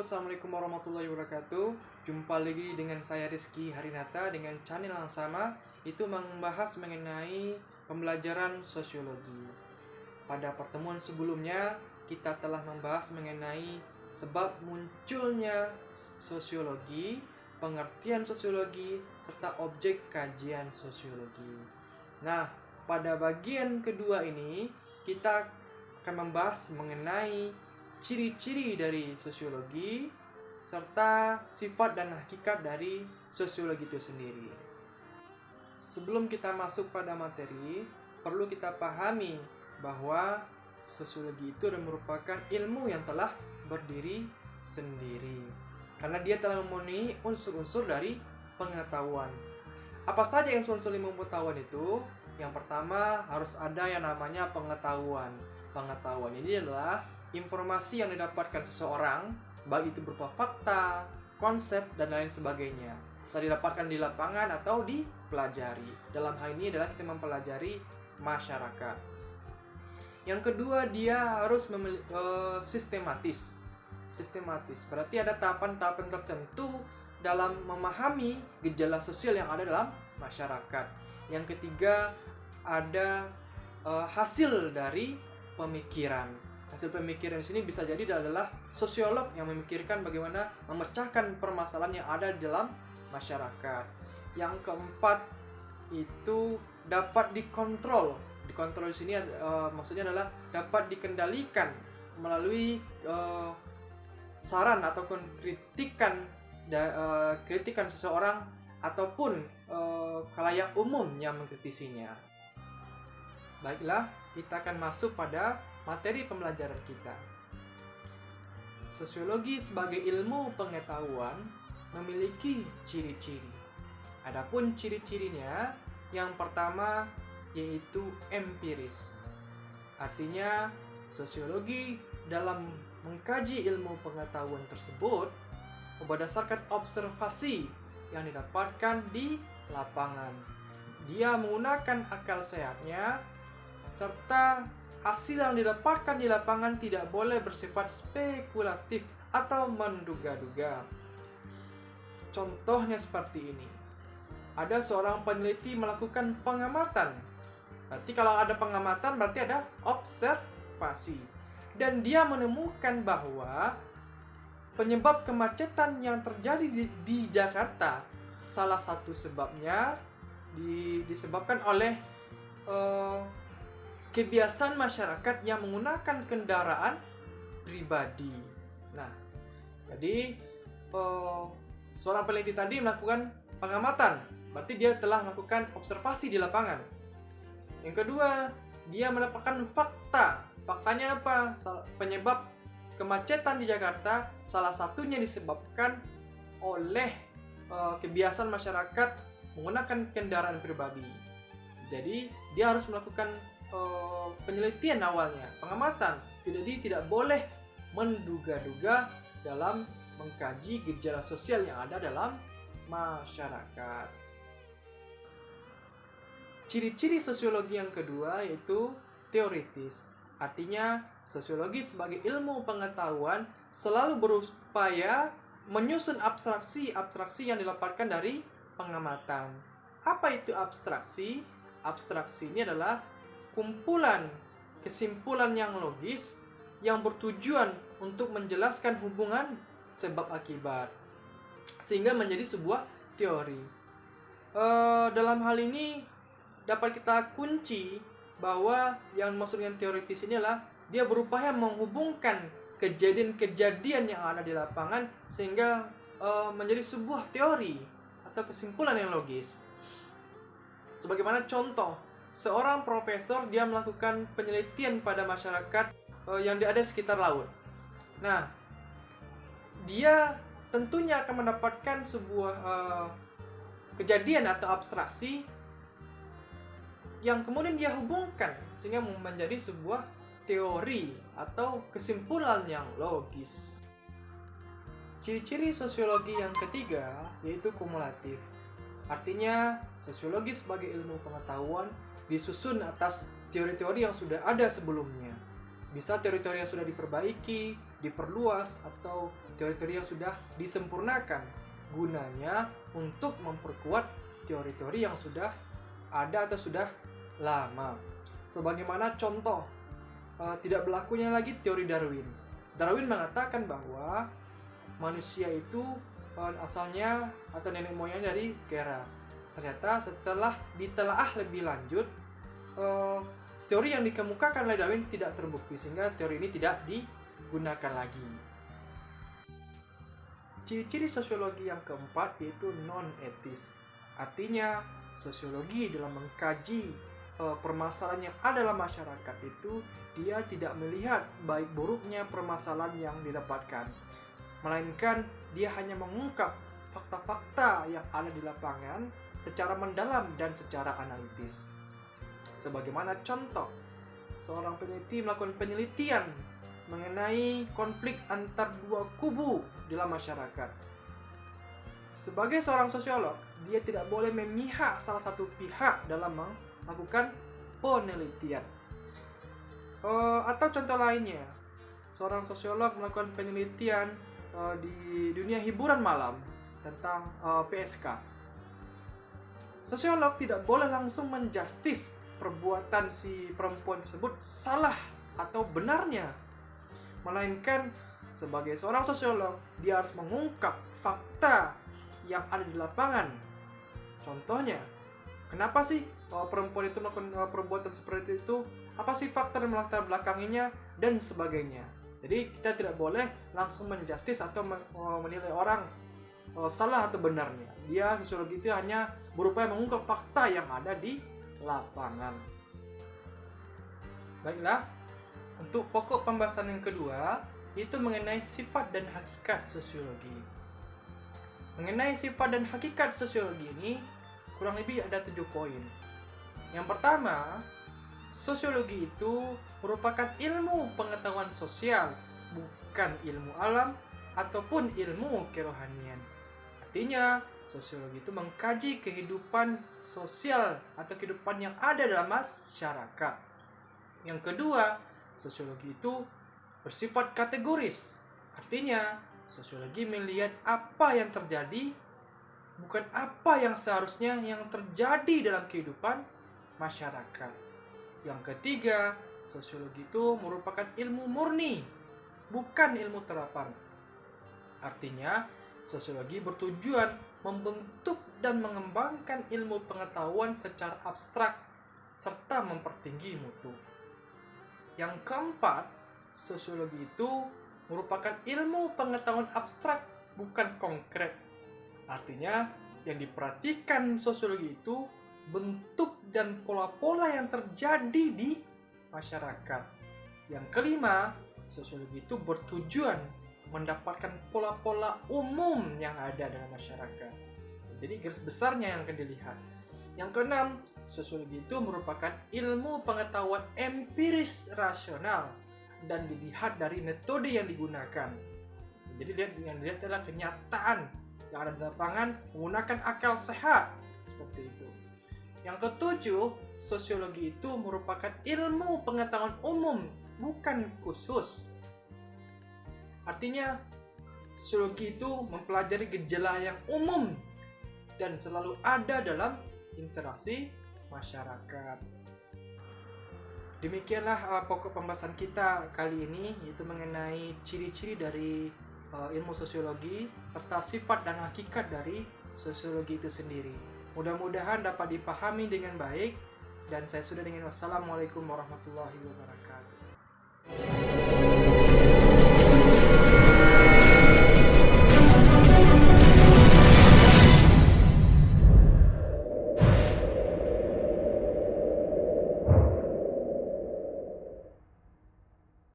Assalamualaikum warahmatullahi wabarakatuh. Jumpa lagi dengan saya Rizky Harinata dengan channel yang sama, itu membahas mengenai pembelajaran sosiologi. Pada pertemuan sebelumnya, kita telah membahas mengenai sebab munculnya sosiologi, pengertian sosiologi, serta objek kajian sosiologi. Nah, pada bagian kedua ini, kita akan membahas mengenai ciri-ciri dari sosiologi, serta sifat dan hakikat dari sosiologi itu sendiri. Sebelum kita masuk pada materi, perlu kita pahami bahwa sosiologi itu merupakan ilmu yang telah berdiri sendiri, karena dia telah memenuhi unsur-unsur dari pengetahuan. Apa saja unsur-unsur ilmu pengetahuan itu? Yang pertama, harus ada yang namanya pengetahuan. Pengetahuan ini adalah informasi yang didapatkan seseorang, baik itu berupa fakta, konsep, dan lain sebagainya. Bisa didapatkan di lapangan atau dipelajari. Dalam hal ini adalah kita mempelajari masyarakat. Yang kedua, dia harus sistematis. Sistematis berarti ada tahapan-tahapan tertentu dalam memahami gejala sosial yang ada dalam masyarakat. Yang ketiga, ada hasil dari pemikiran. Hasil pemikiran di sini bisa jadi adalah sosiolog yang memikirkan bagaimana memecahkan permasalahan yang ada di dalam masyarakat. Yang keempat itu dapat dikontrol. Dikontrol di sini maksudnya adalah dapat dikendalikan melalui saran ataupun kritikan seseorang ataupun khalayak umum yang mengkritisinya. Baiklah, kita akan masuk pada materi pembelajaran kita. Sosiologi sebagai ilmu pengetahuan memiliki ciri-ciri. Adapun ciri-cirinya, yang pertama yaitu empiris. Artinya, sosiologi dalam mengkaji ilmu pengetahuan tersebut berdasarkan observasi yang didapatkan di lapangan. Dia menggunakan akal sehatnya, serta hasil yang didapatkan di lapangan tidak boleh bersifat spekulatif atau menduga-duga. Contohnya seperti ini. Ada seorang peneliti melakukan pengamatan. Berarti kalau ada pengamatan berarti ada observasi. Dan dia menemukan bahwa penyebab kemacetan yang terjadi di Jakarta, salah satu sebabnya disebabkan oleh kebiasaan masyarakat yang menggunakan kendaraan pribadi. Nah, jadi seorang peneliti tadi melakukan pengamatan, berarti dia telah melakukan observasi di lapangan. Yang kedua, dia mendapatkan fakta. Faktanya apa? Penyebab kemacetan di Jakarta salah satunya disebabkan oleh kebiasaan masyarakat menggunakan kendaraan pribadi. Jadi, dia harus melakukan penelitian awalnya, pengamatan. Tidak boleh menduga-duga dalam mengkaji gejala sosial yang ada dalam masyarakat. Ciri-ciri sosiologi yang kedua yaitu teoritis. Artinya, sosiologi sebagai ilmu pengetahuan selalu berupaya menyusun abstraksi yang didapatkan dari pengamatan. Apa itu abstraksi? Abstraksi ini adalah kumpulan kesimpulan yang logis yang bertujuan untuk menjelaskan hubungan sebab akibat sehingga menjadi sebuah teori. Dalam hal ini dapat kita kunci bahwa yang maksud dengan teoritis ini adalah dia berupaya menghubungkan kejadian-kejadian yang ada di lapangan sehingga menjadi sebuah teori atau kesimpulan yang logis. Sebagaimana contoh, seorang profesor dia melakukan penelitian pada masyarakat yang ada di sekitar laut. Nah, dia tentunya akan mendapatkan sebuah kejadian atau abstraksi yang kemudian dia hubungkan sehingga menjadi sebuah teori atau kesimpulan yang logis. Ciri-ciri sosiologi yang ketiga yaitu kumulatif. Artinya, sosiologi sebagai ilmu pengetahuan disusun atas teori-teori yang sudah ada sebelumnya. Bisa teori-teori yang sudah diperbaiki diperluas atau teori-teori yang sudah disempurnakan. Gunanya untuk memperkuat teori-teori yang sudah ada atau sudah lama. Sebagaimana contoh tidak berlakunya lagi teori Darwin. Darwin mengatakan bahwa manusia itu asalnya atau nenek moyangnya dari kera. Ternyata setelah ditelaah lebih lanjut, teori yang dikemukakan oleh Darwin tidak terbukti, sehingga teori ini tidak digunakan lagi. Ciri-ciri sosiologi yang keempat yaitu non-etis. Artinya, sosiologi dalam mengkaji permasalahan yang ada dalam masyarakat itu, dia tidak melihat baik buruknya permasalahan yang didapatkan, melainkan dia hanya mengungkap fakta-fakta yang ada di lapangan secara mendalam dan secara analitis. Sebagaimana contoh, seorang peneliti melakukan penelitian mengenai konflik antar dua kubu dalam masyarakat. Sebagai seorang sosiolog, dia tidak boleh memihak salah satu pihak dalam melakukan penelitian. Atau contoh lainnya, seorang sosiolog melakukan penelitian di dunia hiburan malam tentang PSK. Sosiolog tidak boleh langsung menjustis perbuatan si perempuan tersebut salah atau benarnya, melainkan sebagai seorang sosiolog dia harus mengungkap fakta yang ada di lapangan. Contohnya, kenapa sih perempuan itu melakukan perbuatan seperti itu? Apa sih faktor yang melatar belakanginya dan sebagainya. Jadi kita tidak boleh langsung menjustis atau menilai orang salah atau benarnya. Dia sosiologi itu hanya berupaya mengungkap fakta yang ada di lapangan. Baiklah, untuk pokok pembahasan yang kedua itu mengenai sifat dan hakikat sosiologi. Mengenai sifat dan hakikat sosiologi ini kurang lebih ada 7 poin. Yang pertama, sosiologi itu merupakan ilmu pengetahuan sosial, bukan ilmu alam ataupun ilmu kerohanian. Artinya, sosiologi itu mengkaji kehidupan sosial atau kehidupan yang ada dalam masyarakat. Yang kedua, sosiologi itu bersifat kategoris. Artinya, sosiologi melihat apa yang terjadi, bukan apa yang seharusnya yang terjadi dalam kehidupan masyarakat. Yang ketiga, sosiologi itu merupakan ilmu murni, bukan ilmu terapan. Artinya, sosiologi bertujuan membentuk dan mengembangkan ilmu pengetahuan secara abstrak serta mempertinggi mutu. Yang keempat, sosiologi itu merupakan ilmu pengetahuan abstrak, bukan konkret. Artinya, yang diperhatikan sosiologi itu bentuk dan pola-pola yang terjadi di masyarakat. Yang kelima, sosiologi itu bertujuan mendapatkan pola-pola umum yang ada dalam masyarakat. Jadi garis besarnya yang akan dilihat. Yang keenam, sosiologi itu merupakan ilmu pengetahuan empiris rasional dan dilihat dari metode yang digunakan. Jadi yang dilihat adalah kenyataan yang ada di lapangan menggunakan akal sehat, seperti itu. Yang ketujuh, sosiologi itu merupakan ilmu pengetahuan umum, bukan khusus. Artinya, sosiologi itu mempelajari gejala yang umum dan selalu ada dalam interaksi masyarakat. Demikianlah pokok pembahasan kita kali ini, yaitu mengenai ciri-ciri dari ilmu sosiologi serta sifat dan hakikat dari sosiologi itu sendiri. Mudah-mudahan dapat dipahami dengan baik, dan saya sudah dengan wassalamualaikum warahmatullahi wabarakatuh.